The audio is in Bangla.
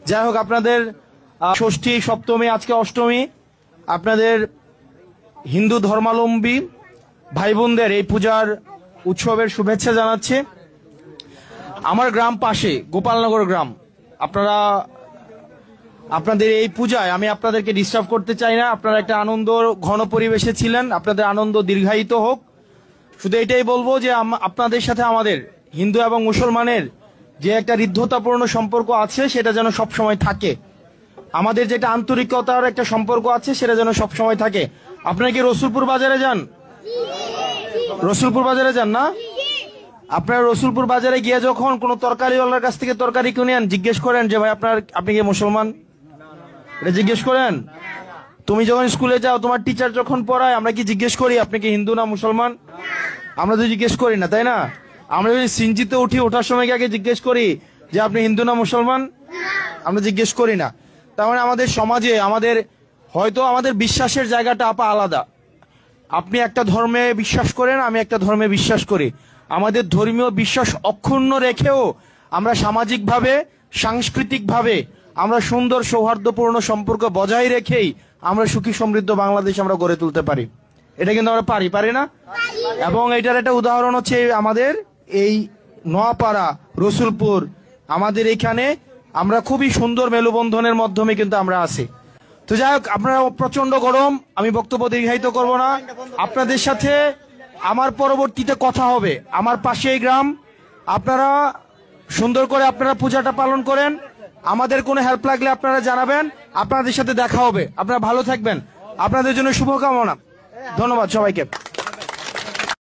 যাই হোক, আপনাদের ষষ্ঠী, সপ্তমী, আজকে অষ্টমী, আপনাদের হিন্দু ধর্মাবলম্বী ভাই বোনদের এই পূজার উৎসবের শুভেচ্ছা জানাচ্ছি। আমার গ্রাম পাশে, গোপালনগর গ্রাম। আপনাদের এই পূজায় আমি আপনাদেরকে ডিস্টার্ব করতে চাই না। আপনারা একটা আনন্দ ঘন পরিবেশে ছিলেন, আপনাদের আনন্দ দীর্ঘায়িত হোক। শুধু এটাই বলবো যে আপনাদের সাথে আমাদের হিন্দু এবং মুসলমানের যে একটা হৃদ্যতাপূর্ণ সম্পর্ক আছে সেটা যেন সব সময় থাকে। আমাদের যেটা আন্তরিকতার একটা সম্পর্ক আছে সেটা যেন সব সময় থাকে। আপনারা কি রসুলপুর বাজারে যান? রসুলপুর বাজারে যান না? আপনারা রসুলপুর বাজারে গিয়ে যখন কোনো তরকারিওয়ালার কাছ থেকে তরকারি কিনে আন, জিজ্ঞেস করেন যে ভাই আপনি কি মুসলমান? এটা জিজ্ঞেস করেন। তুমি যখন স্কুলে যাও, তোমার টিচার যখন পড়ায়, আমরা কি জিজ্ঞেস করি আপনি কি হিন্দু না মুসলমান? আমরা তো জিজ্ঞেস করি না, তাই না? আমরা যদি সিনজিতে ওঠার সময় আগে জিজ্ঞেস করি যে আপনি হিন্দু না মুসলমান? আমরা জিজ্ঞেস করি না। তার মানে আমাদের সমাজে হয়তো আমাদের বিশ্বাসের জায়গাটা আলাদা। আপনি একটা ধর্মে বিশ্বাস করেন, আমি একটা ধর্মে বিশ্বাস করি। আমাদের ধর্মীয় বিশ্বাস অক্ষুণ্ণ রেখেও আমরা সামাজিকভাবে, সাংস্কৃতিকভাবে আমরা সুন্দর সৌহার্দ্যপূর্ণ সম্পর্ক বজায় রেখেই আমরা সুখী সমৃদ্ধ বাংলাদেশ আমরা গড়ে তুলতে পারি। এটা কিন্তু আমরা পারি না? এবং এটার একটা উদাহরণ হচ্ছে আমাদের এই নোয়াপাড়া, রসুলপুর, আমাদের এখানে আমরা খুবই সুন্দর মেলবন্ধনের মাধ্যমে কিন্তু আমরা আছি। তো যাই হোক, আপনারা প্রচন্ড গরম, আমি বক্তব্য দীর্ঘায়িত করব না। আপনাদের সাথে আমার পরবর্তীতে কথা হবে। আমার পাশেই গ্রাম, আপনারা সুন্দর করে আপনারা পূজাটা পালন করেন। আমাদের কোনো হেল্প লাগলে আপনারা জানাবেন, আপনাদের সাথে দেখা হবে। আপনারা ভালো থাকবেন, আপনাদের জন্য শুভকামনা। ধন্যবাদ সবাইকে।